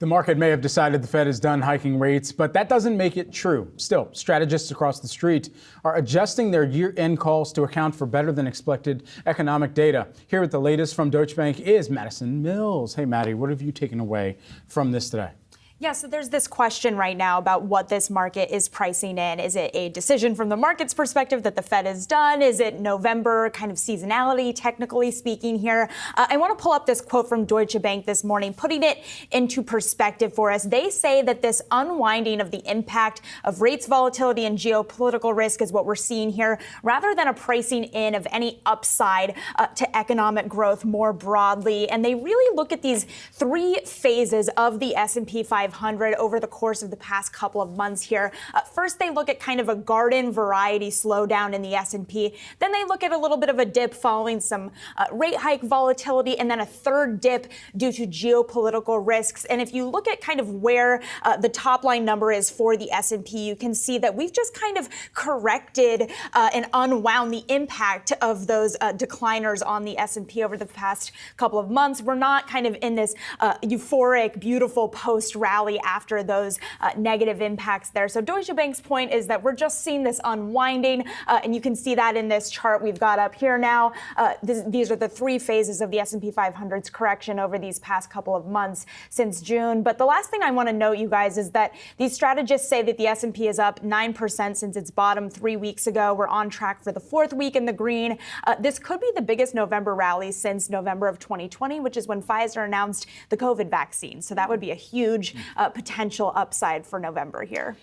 The market may have decided the Fed is done hiking rates, but that doesn't make it true. Still, strategists across the street are adjusting their year-end calls to account for better than expected economic data. Here with the latest from Deutsche Bank is Madison Mills. Hey, Maddie, what have you taken away from this today? Yeah, so there's this question right now about what this market is pricing in. Is it a decision from the market's perspective that the Fed is done? Is it November kind of seasonality, technically speaking here? I want to pull up this quote from Deutsche Bank this morning, putting it into perspective for us. They say that this unwinding of the impact of rates volatility and geopolitical risk is what we're seeing here, rather than a pricing in of any upside to economic growth more broadly. And they really look at these three phases of the S&P 500 over the course of the past couple of months here. First, they look at kind of a garden variety slowdown in the S&P. Then they look at a little bit of a dip following some rate hike volatility, and then a third dip due to geopolitical risks. And if you look at kind of where the top line number is for the S&P, you can see that we've just kind of corrected and unwound the impact of those decliners on the S&P over the past couple of months. We're not kind of in this euphoric, beautiful post-rally after those negative impacts there. So Deutsche Bank's point is that we're just seeing this unwinding, and you can see that in this chart we've got up here now. These are the three phases of the S&P 500's correction over these past couple of months since June. But the last thing I want to note, you guys, is that these strategists say that the S&P is up 9% since its bottom 3 weeks ago. We're on track for the fourth week in the green. This could be the biggest November rally since November of 2020, which is when Pfizer announced the COVID vaccine. So that would be a huge potential upside for November here.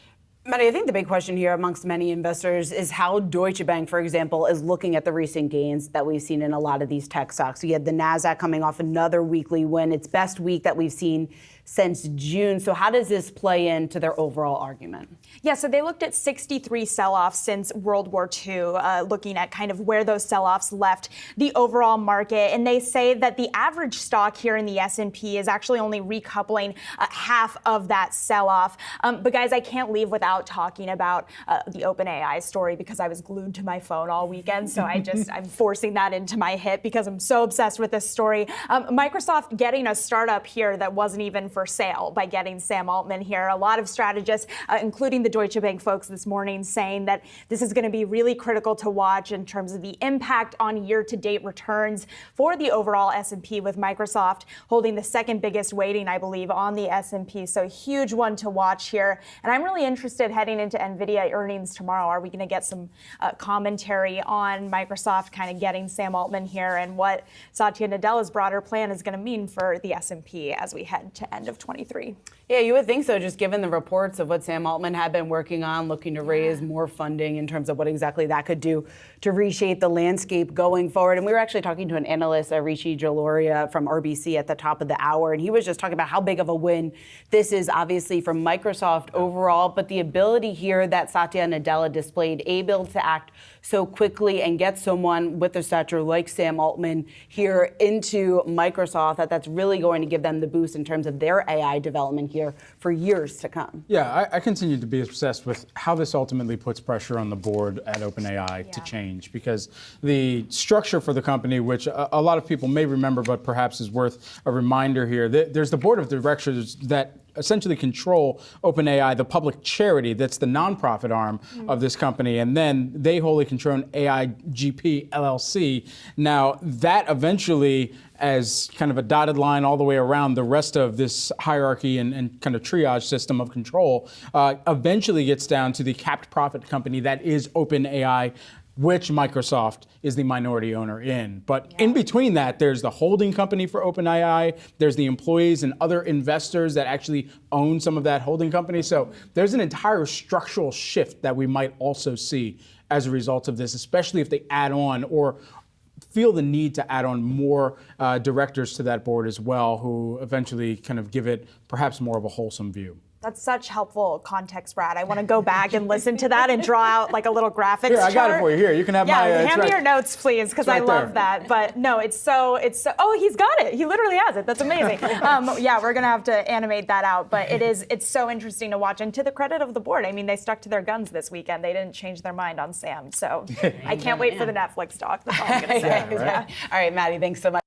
Maddie, I think the big question here amongst many investors is how Deutsche Bank, for example, is looking at the recent gains that we've seen in a lot of these tech stocks. We had the NASDAQ coming off another weekly win, its best week that we've seen since June. So how does this play into their overall argument? Yeah, so they looked at 63 sell-offs since World War II, looking at kind of where those sell-offs left the overall market. And they say that the average stock here in the S&P is actually only recoupling half of that sell-off. But guys, I can't leave without talking about the OpenAI story because I was glued to my phone all weekend. So I'm forcing that into my hip because I'm so obsessed with this story. Microsoft getting a startup here that wasn't even for sale by getting Sam Altman here. A lot of strategists, including the Deutsche Bank folks this morning, saying that this is going to be really critical to watch in terms of the impact on year-to-date returns for the overall S&P, with Microsoft holding the second biggest weighting, I believe, on the S&P. So huge one to watch here. And I'm really interested heading into NVIDIA earnings tomorrow. Are we going to get some commentary on Microsoft kind of getting Sam Altman here and what Satya Nadella's broader plan is going to mean for the S&P as we head to end of 23? Yeah, you would think so, just given the reports of what Sam Altman had been working on, looking to raise more funding in terms of what exactly that could do to reshape the landscape going forward. And we were actually talking to an analyst, Rishi Jaluria from RBC at the top of the hour, and he was just talking about how big of a win this is, obviously, for Microsoft overall, but the ability here that Satya Nadella displayed, able to act so quickly and get someone with a stature like Sam Altman here into Microsoft, that's really going to give them the boost in terms of their AI development here for years to come. Yeah, I continue to be obsessed with how this ultimately puts pressure on the board at OpenAI to change, because the structure for the company, which a lot of people may remember, but perhaps is worth a reminder here, there's the board of directors that essentially control OpenAI, the public charity that's the nonprofit arm of this company, and then they wholly control AIGP LLC. Now, that eventually, as kind of a dotted line all the way around the rest of this hierarchy and kind of triage system of control, eventually gets down to the capped profit company that is OpenAI, which Microsoft is the minority owner in. But in between that, there's the holding company for OpenAI, there's the employees and other investors that actually own some of that holding company. So there's an entire structural shift that we might also see as a result of this, especially if they add on or feel the need to add on more directors to that board as well, who eventually kind of give it perhaps more of a wholesome view. That's such helpful context, Brad. I want to go back and listen to that and draw out like a little graphics Here, I got chart. it for you. Here, you can have my. Hand me your notes, please, because I love that. But no, it's so. Oh, he's got it. He literally has it. That's amazing. Yeah, we're gonna have to animate that out. But it's so interesting to watch. And to the credit of the board, I mean, they stuck to their guns this weekend. They didn't change their mind on Sam. So I can't wait for the Netflix doc. That's all I'm gonna say. All right, Maddie, thanks so much.